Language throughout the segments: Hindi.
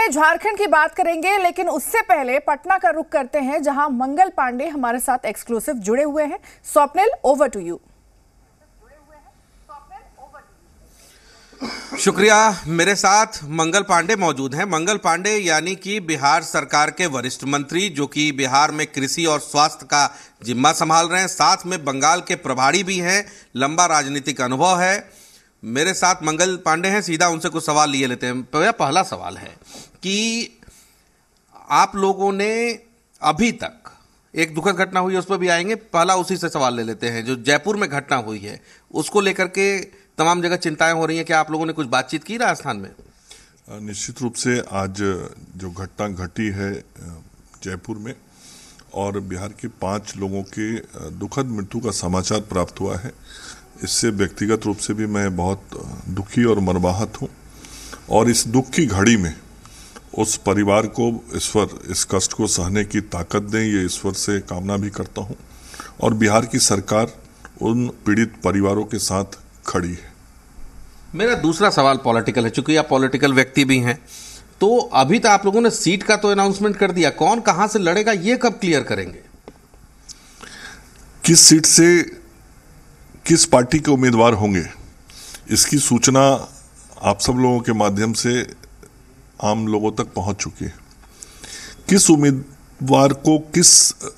में झारखंड की बात करेंगे, लेकिन उससे पहले पटना का रुख करते हैं, जहां मंगल पांडे हमारे साथ एक्सक्लूसिव जुड़े हुए हैं। Swapnil, over to you. शुक्रिया। मेरे साथ मंगल पांडे मौजूद हैं। मंगल पांडे यानी कि बिहार सरकार के वरिष्ठ मंत्री, जो कि बिहार में कृषि और स्वास्थ्य का जिम्मा संभाल रहे हैं, साथ में बंगाल के प्रभारी भी हैं, लंबा राजनीतिक अनुभव है। मेरे साथ मंगल पांडे हैं, सीधा उनसे कुछ सवाल लिए लेते हैं। मेरा पहला सवाल है कि आप लोगों ने अभी तक एक दुखद घटना हुई है, उस पर भी आएंगे, पहला उसी से सवाल ले लेते हैं। जो जयपुर में घटना हुई है, उसको लेकर के तमाम जगह चिंताएं हो रही हैं। क्या आप लोगों ने कुछ बातचीत की राजस्थान में? निश्चित रूप से आज जो घटना घटी है जयपुर में और बिहार के 5 लोगों के दुखद मृत्यु का समाचार प्राप्त हुआ है, इससे व्यक्तिगत रूप से भी मैं बहुत दुखी और मर्माहत हूं। और इस दुख की घड़ी में उस परिवार को ईश्वर इस कष्ट को सहने की ताकत दें, ये ईश्वर से कामना भी करता हूं। और बिहार की सरकार उन पीड़ित परिवारों के साथ खड़ी है। मेरा दूसरा सवाल पॉलिटिकल है, चूंकि आप पॉलिटिकल व्यक्ति भी हैं, तो अभी तो आप लोगों ने सीट का तो अनाउंसमेंट कर दिया, कौन कहां से लड़ेगा ये कब क्लियर करेंगे? किस सीट से किस पार्टी के उम्मीदवार होंगे, इसकी सूचना आप सब लोगों के माध्यम से आम लोगों तक पहुंच चुकी है। किस उम्मीदवार को किस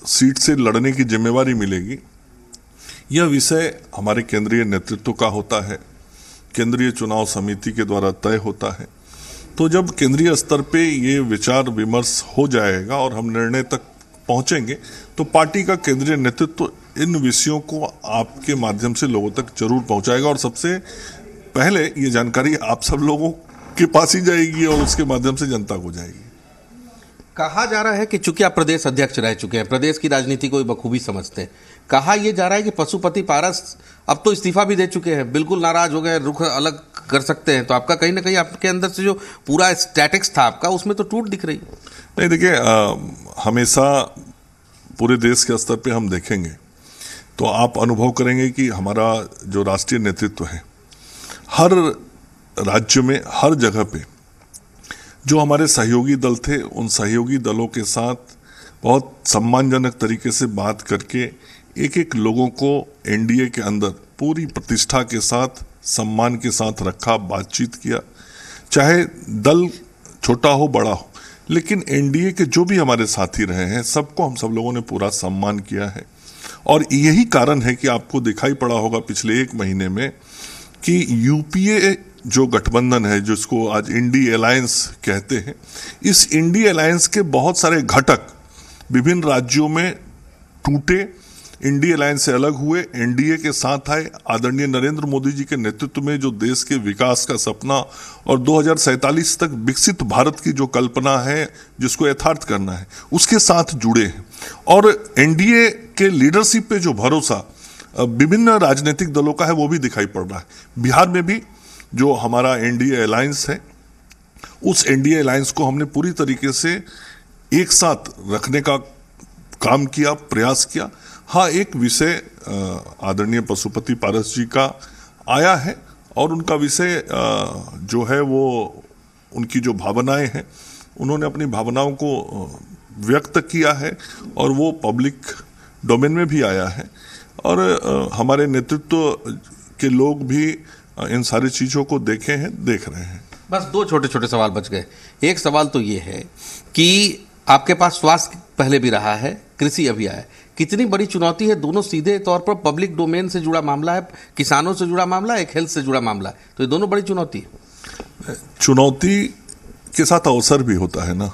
सीट से लड़ने की जिम्मेवारी मिलेगी, यह विषय हमारे केंद्रीय नेतृत्व का होता है, केंद्रीय चुनाव समिति के द्वारा तय होता है। तो जब केंद्रीय स्तर पे ये विचार विमर्श हो जाएगा और हम निर्णय तक पहुंचेंगे, तो पार्टी का केंद्रीय नेतृत्व इन विषयों को आपके माध्यम से लोगों तक जरूर पहुंचाएगा और सबसे पहले ये जानकारी आप सब लोगों के पास ही जाएगी और उसके माध्यम से जनता को जाएगी। कहा जा रहा है कि चूंकि आप प्रदेश अध्यक्ष रह चुके हैं, प्रदेश की राजनीति को बखूबी समझते हैं, कहा यह जा रहा है कि पशुपति पारस अब तो इस्तीफा भी दे चुके हैं, बिल्कुल नाराज हो गए, रुख अलग कर सकते हैं। तो आपका कहीं ना कहीं आपके अंदर से जो पूरा स्टैटिक्स था आपका, उसमें तो टूट दिख रही। नहीं, देखिए, हमेशा पूरे देश के स्तर पे हम देखेंगे तो आप अनुभव करेंगे कि हमारा जो राष्ट्रीय नेतृत्व है, हर राज्य में हर जगह पे जो हमारे सहयोगी दल थे, उन सहयोगी दलों के साथ बहुत सम्मानजनक तरीके से बात करके एक एक लोगों को एनडीए के अंदर पूरी प्रतिष्ठा के साथ, सम्मान के साथ रखा, बातचीत किया। चाहे दल छोटा हो बड़ा हो, लेकिन एनडीए के जो भी हमारे साथी रहे हैं, सबको हम सब लोगों ने पूरा सम्मान किया है। और यही कारण है कि आपको दिखाई पड़ा होगा पिछले 1 महीने में कि यूपीए जो गठबंधन है, जिसको आज इंडी अलायंस कहते हैं, इस इंडी अलायंस के बहुत सारे घटक विभिन्न राज्यों में टूटे, इंडी अलायंस से अलग हुए, एनडीए के साथ आए। आदरणीय नरेंद्र मोदी जी के नेतृत्व में जो देश के विकास का सपना और 2047 तक विकसित भारत की जो कल्पना है, जिसको यथार्थ करना है, उसके साथ जुड़े हैं। और एनडीए के लीडरशिप पे जो भरोसा विभिन्न राजनीतिक दलों का है, वो भी दिखाई पड़ रहा है। बिहार में भी जो हमारा एनडीए अलायंस है, उस एनडीए अलायंस को हमने पूरी तरीके से एक साथ रखने का काम किया, प्रयास किया। हाँ, एक विषय आदरणीय पशुपति पारस जी का आया है और उनका विषय जो है वो उनकी जो भावनाएं हैं, उन्होंने अपनी भावनाओं को व्यक्त किया है और वो पब्लिक डोमेन में भी आया है। और हमारे नेतृत्व के लोग भी इन सारी चीजों को देख रहे हैं। बस 2 छोटे छोटे सवाल बच गए। एक सवाल तो ये है कि आपके पास स्वास्थ्य पहले भी रहा है, कृषि अभी आया है, कितनी बड़ी चुनौती है? दोनों सीधे तौर पर पब्लिक डोमेन से जुड़ा मामला है, किसानों से जुड़ा मामला है, एक हेल्थ से जुड़ा मामला है, तो ये दोनों बड़ी चुनौती है। चुनौती के साथ अवसर भी होता है ना,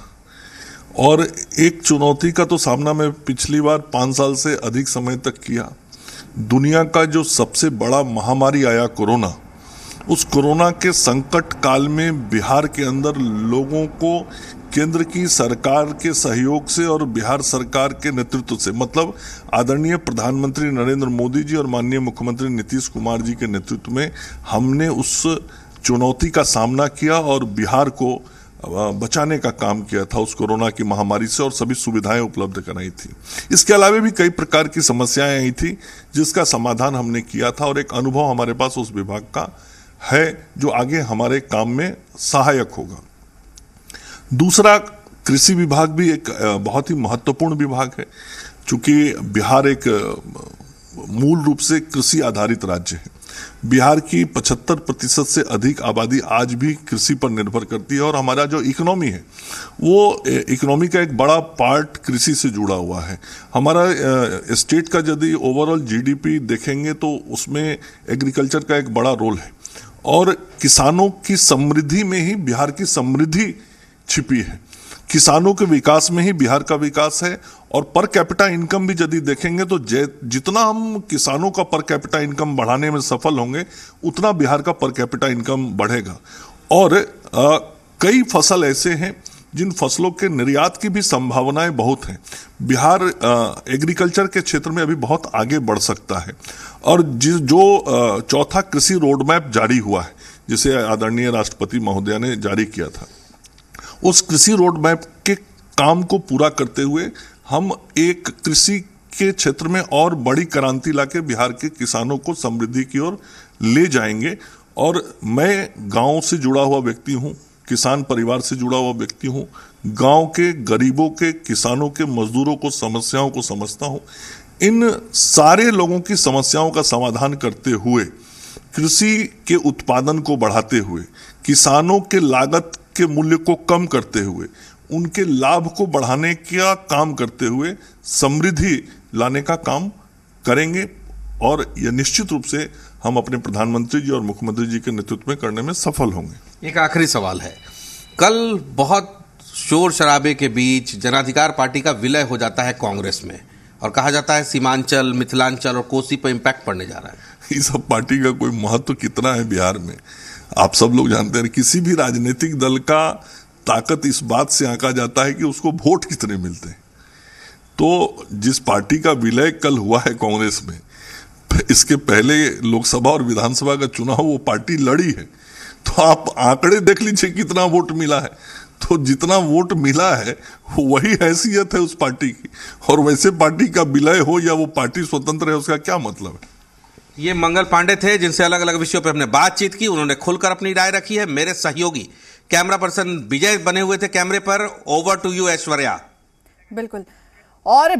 और एक चुनौती का तो सामना मैं पिछली बार 5 साल से अधिक समय तक किया। दुनिया का जो सबसे बड़ा महामारी आया कोरोना, उस कोरोना के संकट काल में बिहार के अंदर लोगों को केंद्र की सरकार के सहयोग से और बिहार सरकार के नेतृत्व से, मतलब आदरणीय प्रधानमंत्री नरेंद्र मोदी जी और माननीय मुख्यमंत्री नीतीश कुमार जी के नेतृत्व में हमने उस चुनौती का सामना किया और बिहार को बचाने का काम किया था उस कोरोना की महामारी से, और सभी सुविधाएं उपलब्ध कराई थी। इसके अलावा भी कई प्रकार की समस्याएं आई थी जिसका समाधान हमने किया था, और एक अनुभव हमारे पास उस विभाग का है जो आगे हमारे काम में सहायक होगा। दूसरा, कृषि विभाग भी एक बहुत ही महत्वपूर्ण विभाग है, चूंकि बिहार एक मूल रूप से कृषि आधारित राज्य है। बिहार की 75% से अधिक आबादी आज भी कृषि पर निर्भर करती है और हमारा जो इकोनॉमी है वो इकोनॉमी का एक बड़ा पार्ट कृषि से जुड़ा हुआ है। हमारा स्टेट का यदि ओवरऑल जीडीपी देखेंगे तो उसमें एग्रीकल्चर का एक बड़ा रोल है और किसानों की समृद्धि में ही बिहार की समृद्धि छिपी है। किसानों के विकास में ही बिहार का विकास है और पर कैपिटा इनकम भी यदि देखेंगे तो जितना हम किसानों का पर कैपिटा इनकम बढ़ाने में सफल होंगे उतना बिहार का पर कैपिटा इनकम बढ़ेगा। और कई फसल ऐसे हैं जिन फसलों के निर्यात की भी संभावनाएं बहुत हैं। बिहार एग्रीकल्चर के क्षेत्र में अभी बहुत आगे बढ़ सकता है और जो चौथा कृषि रोड मैप जारी हुआ है जिसे आदरणीय राष्ट्रपति महोदया ने जारी किया था, उस कृषि रोड मैप के काम को पूरा करते हुए हम एक कृषि के क्षेत्र में और बड़ी क्रांति लाके बिहार के किसानों को समृद्धि की ओर ले जाएंगे। और मैं गांव से जुड़ा हुआ व्यक्ति हूं, किसान परिवार से जुड़ा हुआ व्यक्ति हूं, गांव के गरीबों के, किसानों के, मजदूरों को समस्याओं को समझता हूं। इन सारे लोगों की समस्याओं का समाधान करते हुए, कृषि के उत्पादन को बढ़ाते हुए, किसानों के लागत के मूल्य को कम करते हुए, उनके लाभ को बढ़ाने का काम करते हुए समृद्धि लाने का काम करेंगे और यह निश्चित रूप से हम अपने प्रधानमंत्री जी और मुख्यमंत्री जी के नेतृत्व में करने में सफल होंगे। एक आखिरी सवाल है, कल बहुत शोर शराबे के बीच जनाधिकार पार्टी का विलय हो जाता है कांग्रेस में और कहा जाता है सीमांचल, मिथिलांचल और कोसी पर इंपैक्ट पड़ने जा रहा है। इस सब पार्टी का कोई महत्व कितना है बिहार में आप सब लोग जानते हैं। किसी भी राजनीतिक दल का ताकत इस बात से आंका जाता है कि उसको वोट कितने मिलते हैं। तो जिस पार्टी का विलय कल हुआ है कांग्रेस में, इसके पहले लोकसभा और विधानसभा का चुनाव वो पार्टी लड़ी है, तो आप आंकड़े देख लीजिए कितना वोट मिला है। तो जितना वोट मिला है वही हैसियत है उस पार्टी की, और वैसे पार्टी का विलय हो या वो पार्टी स्वतंत्र है उसका क्या मतलब है। ये मंगल पांडे थे जिनसे अलग अलग विषयों पर हमने बातचीत की। उन्होंने खुलकर अपनी राय रखी है। मेरे सहयोगी कैमरा पर्सन विजय बने हुए थे कैमरे पर। Over to you Aishwarya. बिल्कुल। और